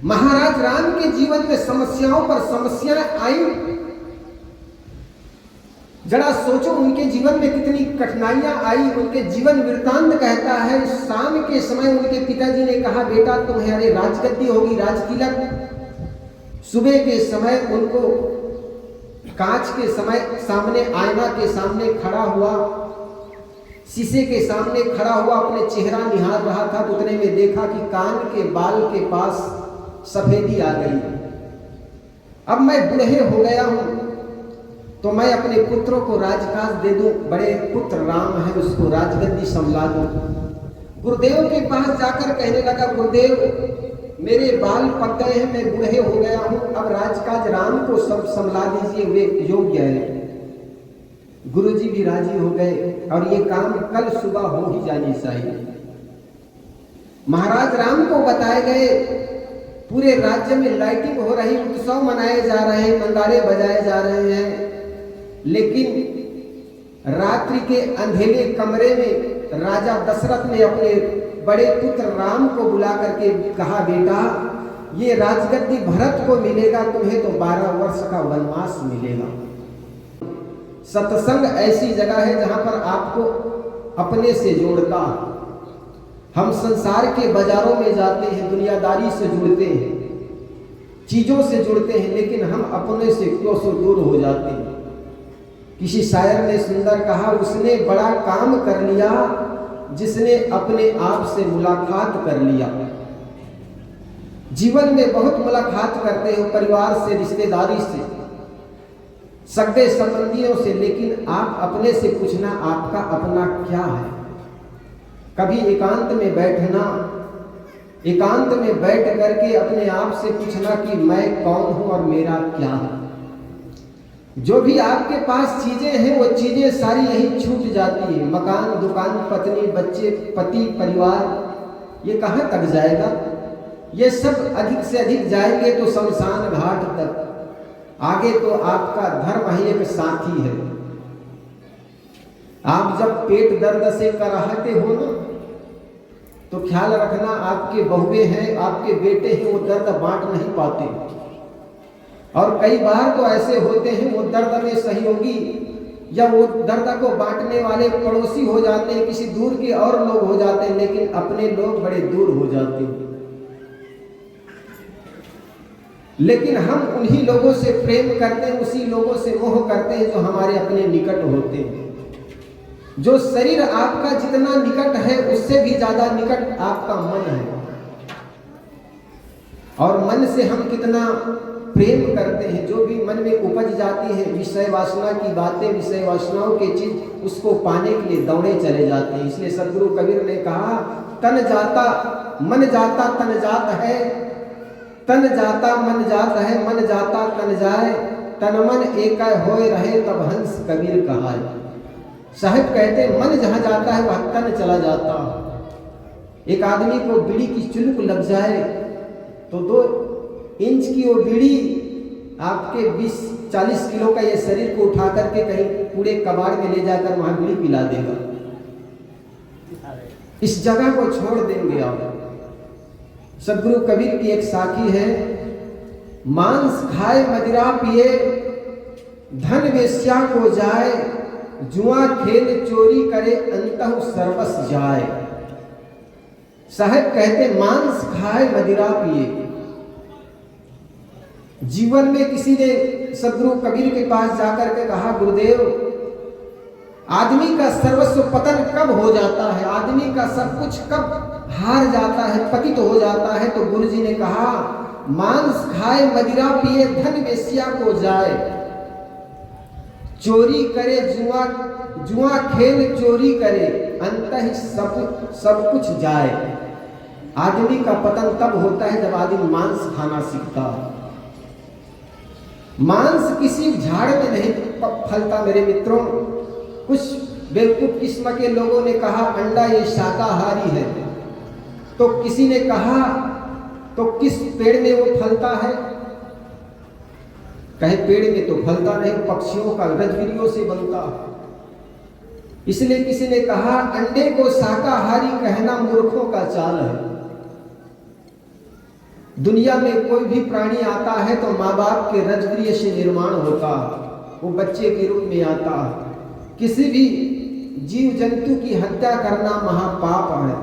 महाराज राम के जीवन में समस्याओं पर समस्याएं आई। जरा सोचो उनके जीवन में कितनी कठिनाइयां आई। उनके जीवन वृत्तांत कहता है, शाम के समय उनके पिताजी ने कहा, बेटा तुम्हारे राजगद्दी होगी, राजतिलक। सुबह के समय उनको कांच के समय सामने, आईना के सामने खड़ा हुआ, शीशे के सामने खड़ा हुआ, अपने चेहरा निहार रहा था। उतने में देखा कि कान के बाल के पास सफेदी आ गई। अब मैं बूढ़े हो गया हूं, तो मैं अपने पुत्रों को राजकाज दे दूं। बड़े पुत्र राम है, उसको राजगद्दी संभला दूं। गुरुदेव के पास जाकर कहने लगा, गुरुदेव मेरे बाल पक गए हैं, मैं बूढ़े हो गया हूं, अब राजकाज राम को सब संभला दीजिए, वे योग्य है। गुरुजी भी राजी हो गए और ये काम कल सुबह हो ही जानी चाहिए। महाराज राम को बताए गए, पूरे राज्य में लाइटिंग हो रही, उत्सव मनाए जा रहे हैं, मंदारे बजाए जा रहे हैं। लेकिन रात्रि के अंधेरे कमरे में राजा दशरथ ने अपने बड़े पुत्र राम को बुला करके कहा, बेटा ये राजगद्दी भरत को मिलेगा, तुम्हें तो 12 वर्ष का वनवास मिलेगा। सत्संग ऐसी जगह है जहां पर आपको अपने से जोड़ता। हम संसार के बाजारों में जाते हैं, दुनियादारी से जुड़ते हैं, चीजों से जुड़ते हैं, लेकिन हम अपने से क्यों सो दूर हो जाते हैं। किसी शायर ने सुंदर कहा, उसने बड़ा काम कर लिया जिसने अपने आप से मुलाकात कर लिया। जीवन में बहुत मुलाकात करते हो, परिवार से, रिश्तेदारी से, सगे संबंधियों से, लेकिन आप अपने से पूछना आपका अपना क्या है। कभी एकांत में बैठना, एकांत में बैठ करके अपने आप से पूछना कि मैं कौन हूं और मेरा क्या है। जो भी आपके पास चीजें हैं वो चीजें सारी यहीं छूट जाती है। मकान, दुकान, पत्नी, बच्चे, पति, परिवार, ये कहां तक जाएगा। ये सब अधिक से अधिक जाएंगे तो शमशान घाट तक। आगे तो आपका धर्म ही एक साथी है। आप जब पेट दर्द से कराहते हो ना, तो ख्याल रखना आपके बहुए हैं, आपके बेटे हैं, वो दर्द बांट नहीं पाते। और कई बार तो ऐसे होते हैं वो दर्द में सहयोगी या वो दर्द को बांटने वाले पड़ोसी हो जाते हैं, किसी दूर के और लोग हो जाते हैं, लेकिन अपने लोग बड़े दूर हो जाते हैं। लेकिन हम उन्हीं लोगों से प्रेम करते हैं, उसी लोगों से मोह करते हैं जो हमारे अपने निकट होते हैं। जो शरीर आपका जितना निकट है उससे भी ज्यादा निकट आपका मन है। और मन से हम कितना प्रेम करते हैं, जो भी मन में उपज जाती है विषय वासना की बातें, विषय वासनाओं के चीज, उसको पाने के लिए दौड़े चले जाते हैं। इसलिए सदगुरु कबीर ने कहा, तन जाता मन जाता तन जात है, तन जाता मन जात है, मन जाता तन जाए, तन मन एक होए रहे तब हंस कबीर कहाए। साहिब कहते मन जहां जाता है वह तन चला जाता। एक आदमी को बीड़ी की चुलक लग जाए तो 2 इंच की वो बीड़ी आपके 20-40 किलो का ये शरीर को उठा करके कहीं पूरे कबाड़ में ले जाकर वहां बीड़ी पिला देगा। इस जगह को छोड़ देंगे आप। सदगुरु कबीर की एक साखी है, मांस खाए मदिरा पिए, धन वेश्या को जाए, जुआ खेल चोरी करे, अंतः सर्वस जाए। साहब कहते मांस खाए मदिरा पिए। जीवन में किसी ने सदगुरु कबीर के पास जाकर के कहा, गुरुदेव आदमी का सर्वस्व पतन कब हो जाता है, आदमी का सब कुछ कब हार जाता है, पतित हो जाता है। तो गुरु जी ने कहा, मांस खाए मदिरा पिए, धन वेश्या को जाए, चोरी करे जुआ खेल चोरी करे, अंतः सब कुछ जाए। आदमी का पतन तब होता है जब आदमी मांस खाना सीखता है। मांस किसी झाड़ में नहीं फलता मेरे मित्रों। कुछ बेवकूफ किस्म के लोगों ने कहा अंडा ये शाकाहारी है, तो किसी ने कहा तो किस पेड़ में वो फलता है, कहे पेड़ में तो फलता नहीं, पक्षियों का रजगिरियों से बनता है। इसलिए किसी ने कहा अंडे को शाकाहारी कहना मूर्खों का चाल है। दुनिया में कोई भी प्राणी आता है तो माँ बाप के रजवीय से निर्माण होता, वो बच्चे के रूप में आता। किसी भी जीव जंतु की हत्या करना महापाप है।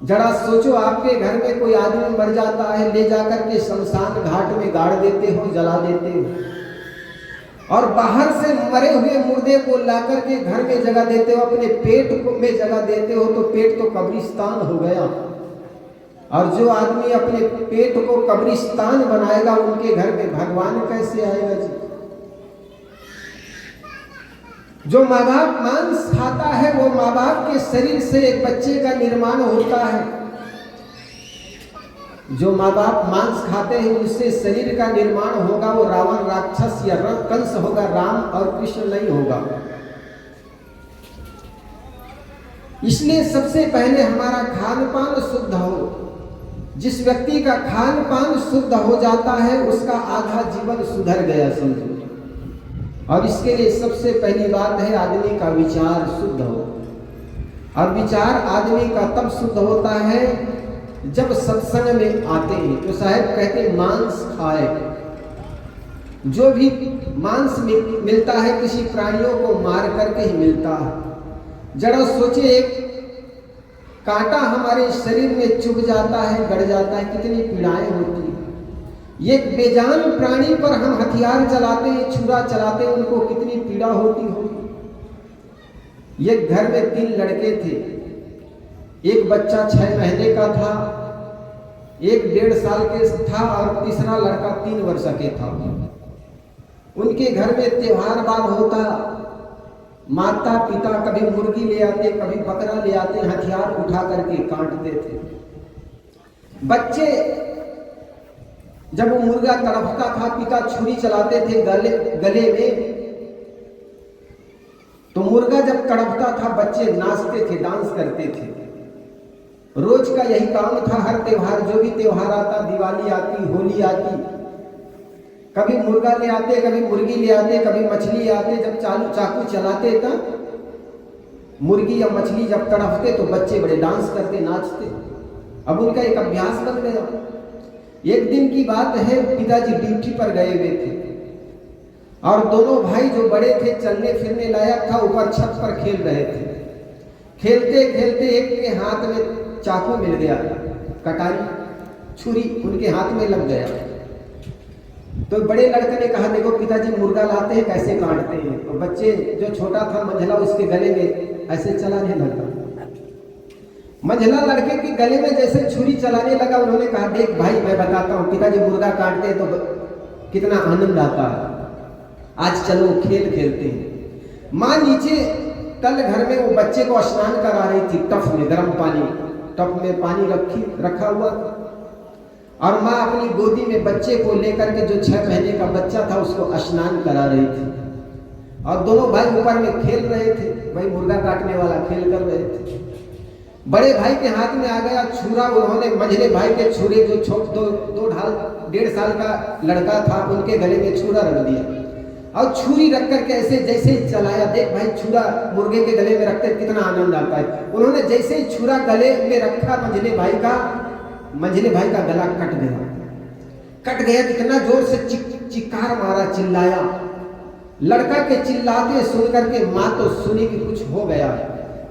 जरा सोचो, आपके घर में कोई आदमी मर जाता है, ले जाकर के शमशान घाट में गाड़ देते हो, जला देते हो, और बाहर से मरे हुए मुर्दे को लाकर के घर में जगह देते हो, अपने पेट में जगह देते हो, तो पेट तो कब्रिस्तान हो गया। और जो आदमी अपने पेट को कब्रिस्तान बनाएगा, उनके घर में भगवान कैसे आएगा जी? जो माँ बाप मांस खाता है, वो माँ बाप के शरीर से एक बच्चे का निर्माण होता है। जो माँ बाप मांस खाते हैं, उनसे शरीर का निर्माण होगा, वो रावण राक्षस या कंस होगा, राम और कृष्ण नहीं होगा। इसलिए सबसे पहले हमारा खान पान शुद्ध हो। जिस व्यक्ति का खान पान शुद्ध हो जाता है, उसका आधा जीवन सुधर गया समझो। और इसके लिए सबसे पहली बात है, आदमी का विचार शुद्ध हो। और विचार आदमी का तब शुद्ध होता है जब सत्संग में आते हैं। तो साहब कहते हैं मांस खाए। जो भी मांस मिलता है, किसी प्राणियों को मार करके ही मिलता है। जरा सोचे, एक कांटा हमारे शरीर में चुभ जाता है, गड़ जाता है, कितनी पीड़ाएं होती हैं। ये बेजान प्राणी पर हम हथियार चलाते हैं, छुरा चलाते हैं, उनको कितनी पीड़ा होती होगी। ये घर में 3 लड़के थे, एक बच्चा 6 महीने का था, एक 1.5 साल के था, और तीसरा लड़का 3 वर्ष के था। उनके घर में त्योहार बार होता, माता पिता कभी मुर्गी ले आते, कभी बकरा ले आते, हथियार उठा करके काटते थे। बच्चे जब वो मुर्गा तड़पता था, पिता छुरी चलाते थे गले में, तो मुर्गा जब तड़पता था, बच्चे नाचते थे, डांस करते थे। रोज का यही काम था। हर त्योहार, जो भी त्योहार आता, दिवाली आती, होली आती, कभी मुर्गा ले आते, कभी मुर्गी ले आते, कभी मछली ले आते। जब चाकू चलाते तब मुर्गी या मछली जब तड़पते तो बच्चे बड़े डांस करते, नाचते। अब उनका एक अभ्यास बन गया। एक दिन की बात है, पिताजी ड्यूटी पर गए हुए थे, और दोनों भाई जो बड़े थे, चलने फिरने लायक था, ऊपर छत पर खेल रहे थे। खेलते खेलते एक के हाथ में चाकू मिल गया, कटारी, छुरी उनके हाथ में लग गया। तो बड़े लड़के ने कहा, देखो पिताजी मुर्गा लाते हैं, कैसे काटते हैं। तो बच्चे, जो छोटा था मंझला, उसके गले में ऐसे चलाने लगा। मंझला लड़के के गले में जैसे छुरी चलाने लगा, उन्होंने कहा, देख भाई मैं बताता हूँ, पिताजी मुर्गा काटते हैं तो कितना आनंद आता है, आज चलो खेल खेलते हैं। माँ नीचे तल घर में वो बच्चे को स्नान करा रही थी, टफ में गर्म पानी, टफ में पानी रखा हुआ, और माँ अपनी गोदी में बच्चे को लेकर के, जो 6 महीने का बच्चा था, उसको स्नान करा रही थी। और दोनों भाई ऊपर में खेल रहे थे, भाई मुर्गा काटने वाला खेल कर रहे थे। बड़े भाई के हाथ में आ गया छुरा, उन्होंने मंझले भाई के छुरे, जो 1.5 साल का लड़का था, उनके गले में छुरा रख दिया। और छुरी रख करके ऐसे जैसे ही चलाया, देख भाई छुरा मुर्गे के गले में रखते कितना आनंद आता है। उन्होंने जैसे ही छुरा गले में रखा, मंझले भाई का गला कट गया। कितना जोर से चिक्कार मारा, चिल्लाया। लड़का के चिल्लाते सुन करके माँ तो सुनी कि कुछ हो गया।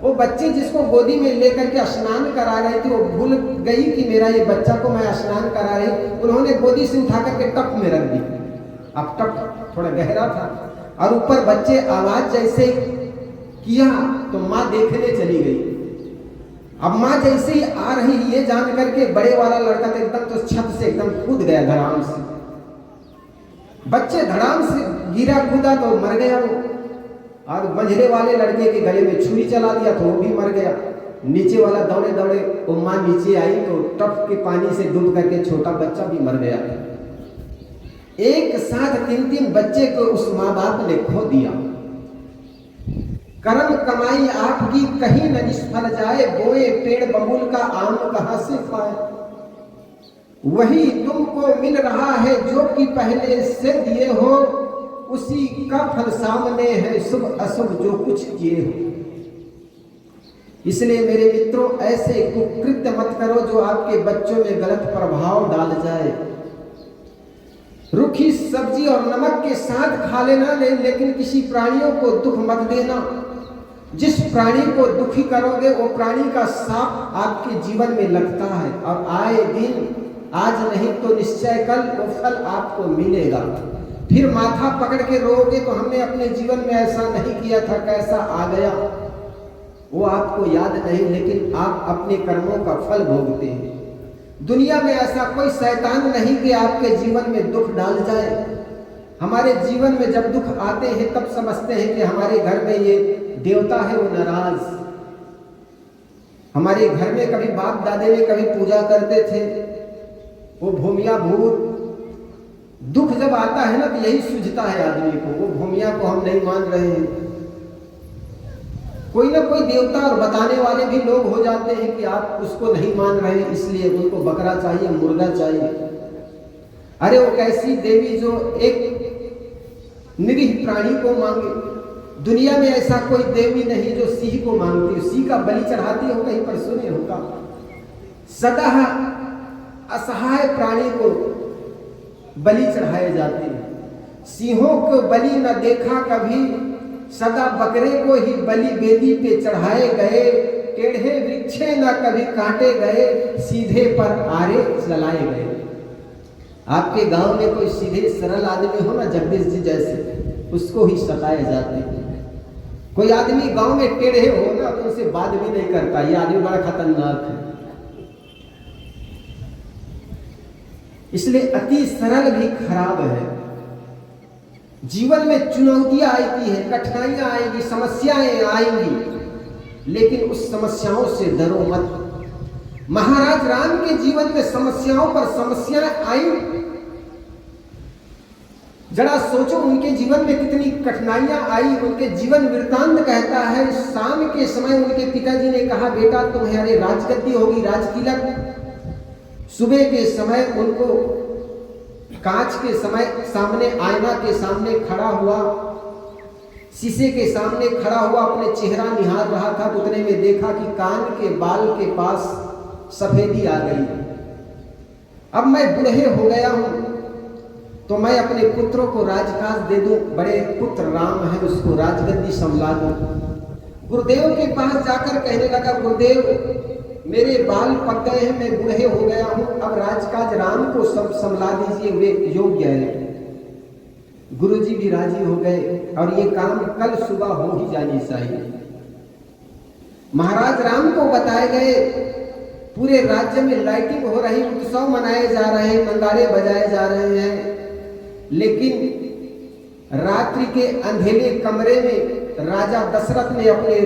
वो बच्चे जिसको गोदी में लेकर के स्नान करा रहे थे, वो भूल गई कि मेरा ये बच्चा को मैं स्नान करा रही। उन्होंने गोदी से उठा करके टप में रख दी। अब टप थोड़ा गहरा था, और ऊपर बच्चे आवाज जैसे किया तो माँ देखने चली गई। अब माँ जैसे ही आ रही, ये जान करके बड़े वाला लड़का तो एकदम तो छत से एकदम कूद गया धड़ाम से। बच्चे धड़ाम से गिरा, कूदा तो मर गया वो। और मंझले वाले लड़के के गले में छुरी चला दिया तो वो भी मर गया। नीचे वाला दौड़े दौड़े वो माँ नीचे आई तो टप के पानी से डूब करके छोटा बच्चा भी मर गया। एक साथ 3 बच्चे को उस माँ बाप ने खो दिया। कर्म कमाई आपकी कहीं न निष्फल जाए, बोए पेड़ बबूल का आम कहां से पाए। वही तुमको मिल रहा है जो कि पहले से दिए हो, उसी का फल सामने है शुभ अशुभ जो कुछ किए हो। इसलिए मेरे मित्रों, ऐसे कुकृत्य मत करो जो आपके बच्चों में गलत प्रभाव डाल जाए। रूखी सब्जी और नमक के साथ खा लेना, लेकिन किसी प्राणियों को दुख मत देना। जिस प्राणी को दुखी करोगे वो प्राणी का साप आपके जीवन में लगता है, और आए दिन, आज नहीं तो निश्चय कल वो फल आपको मिलेगा। फिर माथा पकड़ के रोओगे तो हमने अपने जीवन में ऐसा नहीं किया था, कैसा आ गया, वो आपको याद नहीं, लेकिन आप अपने कर्मों का फल भोगते हैं। दुनिया में ऐसा कोई शैतान नहीं कि आपके जीवन में दुख डाल जाए। हमारे जीवन में जब दुख आते हैं तब समझते हैं कि हमारे घर में ये देवता है वो नाराज। हमारे घर में कभी बाप दादे ने कभी पूजा करते थे, वो भूमिया भूत। दुख जब आता है ना तो यही सूझता है आदमी को, वो भूमिया को हम नहीं मान रहे हैं। कोई ना कोई देवता और बताने वाले भी लोग हो जाते हैं कि आप उसको नहीं मान रहे, इसलिए उनको बकरा चाहिए, मुर्गा चाहिए। अरे वो कैसी देवी जो एक निरीह प्राणी को मांगे। दुनिया में ऐसा कोई देवी नहीं जो सिंह को मांगती हो, सिंह का बलि चढ़ाती हो, कहीं पर सुने होगा। सदा असहाय प्राणी को बलि चढ़ाए जाते हैं। सिंहों को बलि न देखा कभी, सदा बकरे को ही बलि वेदी पे चढ़ाए गए। टेढ़े वृक्षे न कभी काटे गए, सीधे पर आरे चलाए गए। आपके गांव में कोई सीधे सरल आदमी हो ना, जगदीश जी जैसे, उसको ही सताए जाते हैं। कोई आदमी गांव में टेढ़े हो ना तो उसे बात भी नहीं करता, ये आदमी बड़ा खतरनाक है। इसलिए अति सरल भी खराब है। जीवन में चुनौतियां आती है, कठिनाइयां आएगी, समस्याएं आएंगी, लेकिन उस समस्याओं से डरो मत। महाराज राम के जीवन में समस्याओं पर समस्याएं आई। जरा सोचो उनके जीवन में कितनी कठिनाइयां आई। उनके जीवन वृत्तांत कहता है, शाम के समय उनके पिताजी ने कहा, बेटा तुम्हारे राजगद्दी होगी, राजतिलक। सुबह के समय उनको कांच के समय सामने, आईना के सामने खड़ा हुआ, शीशे के सामने खड़ा हुआ, अपने चेहरा निहार रहा था। उतने में देखा कि कान के बाल के पास सफेदी आ गई। अब मैं बूढ़े हो गया हूं, तो मैं अपने पुत्रों को राजकाज दे दूं। बड़े पुत्र राम है, उसको राजगद्दी संभला दूं। गुरुदेव के पास जाकर कहने लगा, गुरुदेव मेरे बाल पक गए हैं, मैं बूढ़े हो गया हूं, अब राजकाज राम को सब संभला दीजिए, वे योग्य है। गुरुजी भी राजी हो गए और ये काम कल सुबह हो ही जानी चाहिए। महाराज राम को बताए गए। पूरे राज्य में लाइटिंग हो रही, उत्सव मनाए जा रहे हैं, मंदारे बजाए जा रहे हैं, लेकिन रात्रि के अंधेरे कमरे में राजा दशरथ ने अपने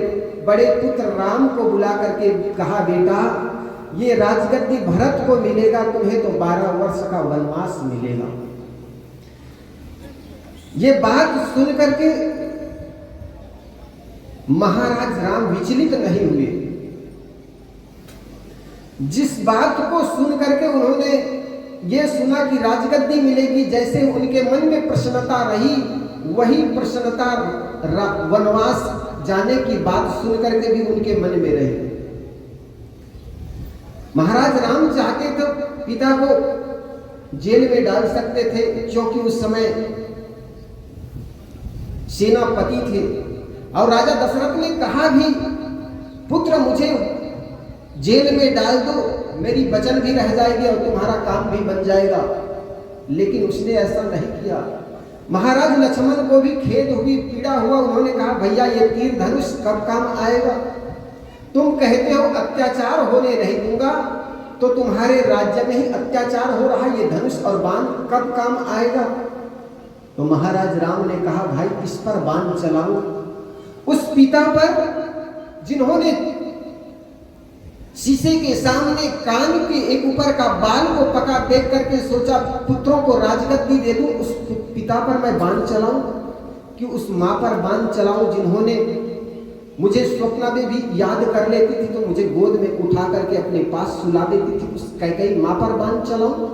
बड़े पुत्र राम को बुला करके कहा, बेटा ये राजगद्दी भरत को मिलेगा, तुम्हें तो 12 वर्ष का वनवास मिलेगा। ये बात सुन करके महाराज राम विचलित नहीं हुए। जिस बात को सुन करके उन्होंने ये सुना कि राजगद्दी मिलेगी, जैसे उनके मन में प्रसन्नता रही, वही प्रसन्नता वनवास जाने की बात सुन करके भी उनके मन में रही। महाराज राम चाहते तो पिता को जेल में डाल सकते थे, क्योंकि उस समय सेनापति थे। और राजा दशरथ ने कहा भी, पुत्र मुझे जेल में डाल दो, मेरी वचन भी रह जाएगी और तुम्हारा काम भी बन जाएगा। लेकिन उसने ऐसा नहीं किया। महाराज लक्ष्मण को भी खेद हुई, पीड़ा हुआ। उन्होंने कहा, भैया ये तीर धनुष कब काम आएगा? तुम कहते हो अत्याचार होने नहीं दूंगा, तो तुम्हारे राज्य में ही अत्याचार हो रहा है, ये धनुष और बाण कब काम आएगा? तो महाराज राम ने कहा, भाई किस पर बाण चलाऊं? उस पिता पर जिन्होंने शीशे के सामने कान के एक ऊपर का बाल को पका देख करके सोचा पुत्रों को राजगद्दी दे दूं, उस पिता पर मैं बाण चलाऊं कि उस मां पर बाण चलाऊं जिन्होंने मुझे स्वप्न में भी याद कर लेती थी, तो मुझे गोद में उठा करके अपने पास सुला देती थी। उस कैकेयी मां पर बाण चलाऊं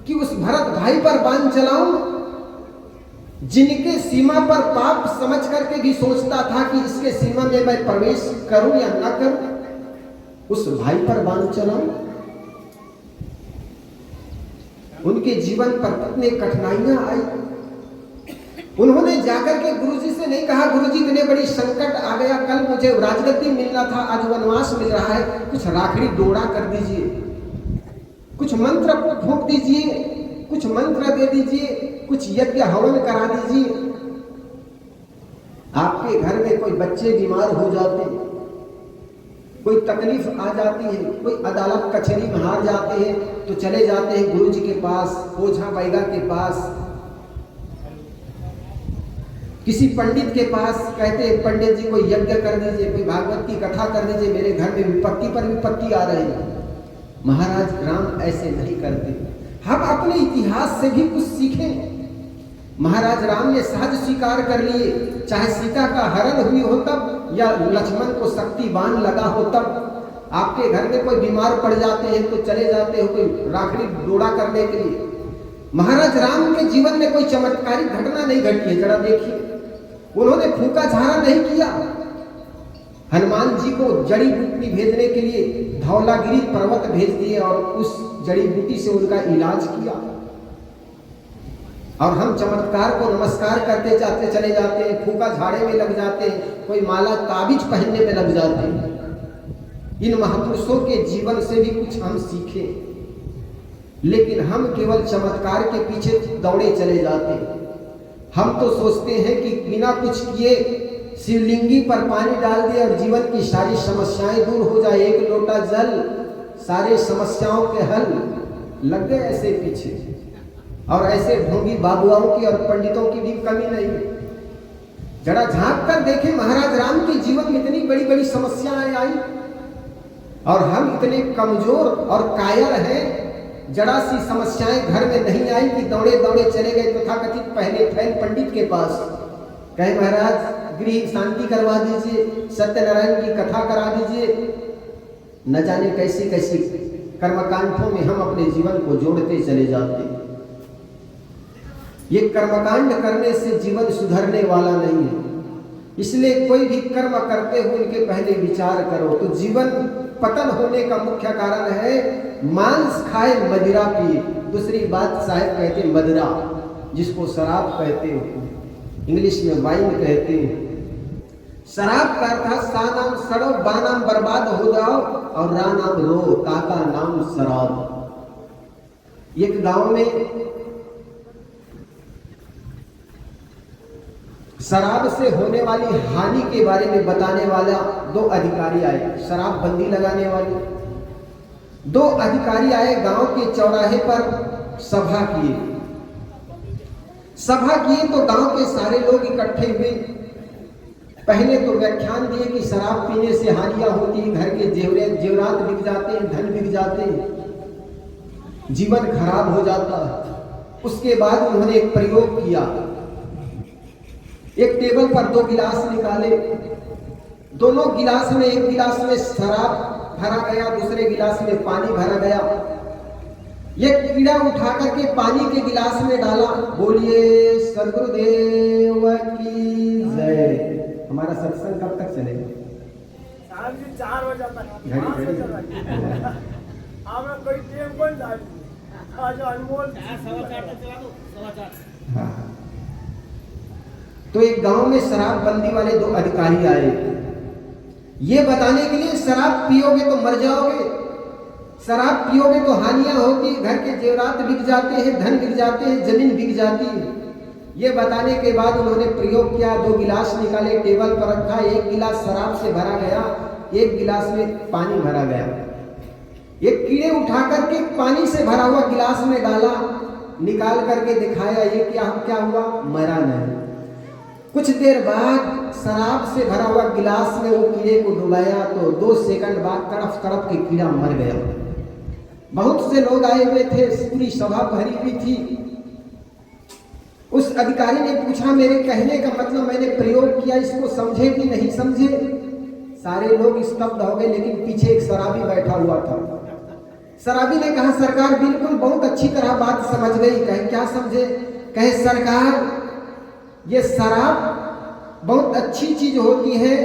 कि उस भरत भाई पर बाण चलाऊं जिनके सीमा पर पाप समझ करके भी सोचता था कि इसके सीमा में मैं प्रवेश करूं या ना करूं, उस भाई पर बांध चलाऊं। उनके जीवन पर कितने कठिनाइयां आई। उन्होंने जाकर के गुरुजी से नहीं कहा, गुरुजी इतने बड़ी संकट आ गया, कल मुझे राजगद्दी मिलना था, आज वनवास मिल रहा है, कुछ राखड़ी डोरा कर दीजिए, कुछ मंत्र फूंक दीजिए, कुछ मंत्र दे दीजिए, कुछ यज्ञ हवन करा दीजिए। आपके घर में कोई बच्चे बीमार हो जाते, कोई तकलीफ आ जाती है, कोई अदालत कचहरी में हार जाते हैं, तो चले जाते हैं गुरुजी के पास, ओझा बैगा के पास, किसी पंडित के पास, कहते हैं पंडित जी कोई यज्ञ कर दीजिए, कोई भागवत की कथा कर दीजिए, मेरे घर में विपत्ति पर विपत्ति आ रही है। महाराज राम ऐसे नहीं करते। हम अपने इतिहास से भी कुछ सीखें। महाराज राम ने सहज स्वीकार कर लिए, चाहे सीता का हरण हुई हो तब, या लक्ष्मण को शक्ति बाण लगा हो तब। आपके घर में कोई बीमार पड़ जाते हैं तो चले जाते हो कोई राखड़ी डोरा करने के लिए। महाराज राम के जीवन में कोई चमत्कारिक घटना नहीं घटी है, जरा देखिए। उन्होंने फूका झाड़ा नहीं किया। हनुमान जी को जड़ी बूटी भेजने के लिए धौलागिरी पर्वत भेज दिए और उस जड़ी बूटी से उनका इलाज किया। और हम चमत्कार को नमस्कार करते जाते चले जाते हैं, फूका झाड़े में लग जाते हैं, कोई माला ताबीज पहनने में लग जाते हैं। इन महापुरुषों के जीवन से भी कुछ हम सीखें, लेकिन हम केवल चमत्कार के पीछे दौड़े चले जाते हैं। हम तो सोचते हैं कि बिना कुछ किए शिवलिंगी पर पानी डाल दे और जीवन की सारी समस्याएं दूर हो जाए, एक लोटा जल सारे समस्याओं के हल। लग गए ऐसे पीछे, और ऐसे ढोंगी बाबुआओं की और पंडितों की भी कमी नहीं। जरा झांक कर देखें, महाराज राम के जीवन में इतनी बड़ी बड़ी समस्याएं आई और हम इतने कमजोर और कायर हैं। जरा सी समस्याएं घर में नहीं आई कि दौड़े दौड़े चले गए तथाकथित पहले फैल पंडित के पास, कहे महाराज गृह शांति करवा दीजिए, सत्यनारायण की कथा करा दीजिए। न जाने कैसी कैसी कर्मकांडों में हम अपने जीवन को जोड़ते चले जाते। ये कर्मकांड करने से जीवन सुधरने वाला नहीं है, इसलिए कोई भी कर्म करते हुए उनके पहले विचार करो। तो जीवन पतन होने का मुख्य कारण है मांस खाए मदिरा पिए। दूसरी बात साहब कहते मदिरा, जिसको शराब कहते हो, इंग्लिश में वाइन कहते हैं। शराब का अर्थ सा नाम सड़ो, बा नाम बर्बाद हो जाओ और रा नाम रो, ताका नाम शराब। एक गांव में शराब से होने वाली हानि के बारे में बताने वाला दो अधिकारी आए, शराब बंदी लगाने वाले दो अधिकारी आए। गांव के चौराहे पर सभा किए। सभा किए तो गांव के सारे लोग इकट्ठे हुए। पहले तो व्याख्यान दिए कि शराब पीने से हानियां होती हैं, घर के जेवरात बिक जाते हैं, धन बिक जाते हैं, जीवन खराब हो जाता है। उसके बाद उन्होंने एक प्रयोग किया। एक टेबल पर दो गिलास निकाले, दोनों गिलास में, एक गिलास में शराब भरा गया, दूसरे गिलास में पानी भरा गया। एक कीड़ा उठा करके पानी के गिलास में डाला। बोलिए सदगुरुदेव की जय। हमारा सत्संग कब तक चलेगा? 4 बजे तक। आपने कोई टेम बन जाए आज अनमोल 4:15 तक चला दो, 4:15। हाँ। तो एक गांव में शराब बंदी वाले दो अधिकारी आए, ये बताने के लिए शराब पियोगे तो मर जाओगे, शराब पियोगे तो हानियां होगी, घर के जेवरात बिक जाते हैं, धन बिक जाते हैं, जमीन बिक जाती है। ये बताने के बाद उन्होंने प्रयोग किया। दो गिलास निकाले, टेबल पर रखा, एक गिलास शराब से भरा गया, एक गिलास में पानी भरा गया। एक कीड़े उठा करके पानी से भरा हुआ गिलास में डाला, निकाल करके दिखाया, ये क्या हुआ? मरा नहीं। कुछ देर बाद शराब से भरा हुआ गिलास में वो कीड़े को डुबाया तो 2 सेकंड बाद तड़प तड़प के कीड़ा मर गया। बहुत से लोग आए हुए थे, पूरी सभा भरी हुई थी। उस अधिकारी ने पूछा, मेरे कहने का मतलब मैंने प्रयोग किया, इसको समझे कि नहीं समझे? सारे लोग स्तब्ध हो गए, लेकिन पीछे एक शराबी बैठा हुआ था। शराबी ने कहा, सरकार बिल्कुल बहुत अच्छी तरह बात समझ गई। कहे क्या समझे? कहे सरकार ये शराब बहुत अच्छी चीज होती है।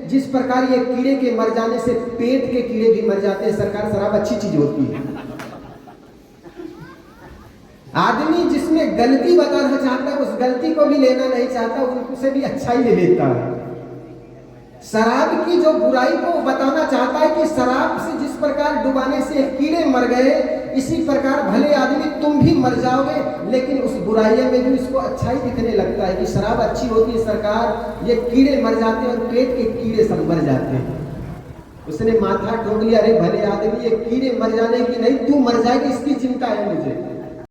जिस प्रकार ये कीड़े के मर जाने से पेट के कीड़े भी मर जाते हैं, सरकार शराब अच्छी चीज होती है। आदमी जिसमें गलती बताना चाहता है उस गलती को भी लेना नहीं चाहता, उनसे भी अच्छा ही ले लेता है। शराब की जो बुराई को बताना चाहता है कि शराब से जिस प्रकार डुबाने से कीड़े मर गए, इसी प्रकार भले आदमी तुम भी मर जाओगे, लेकिन उस बुराई में भी उसको अच्छा ही दिखने लगता है कि शराब अच्छी होती है सरकार, ये कीड़े मर जाते हैं और पेट के कीड़े सब मर जाते हैं। उसने माथा ठोक लिया, अरे भले आदमी ये कीड़े मर जाने की नहीं, तू मर जाएगी इसकी चिंता है मुझे।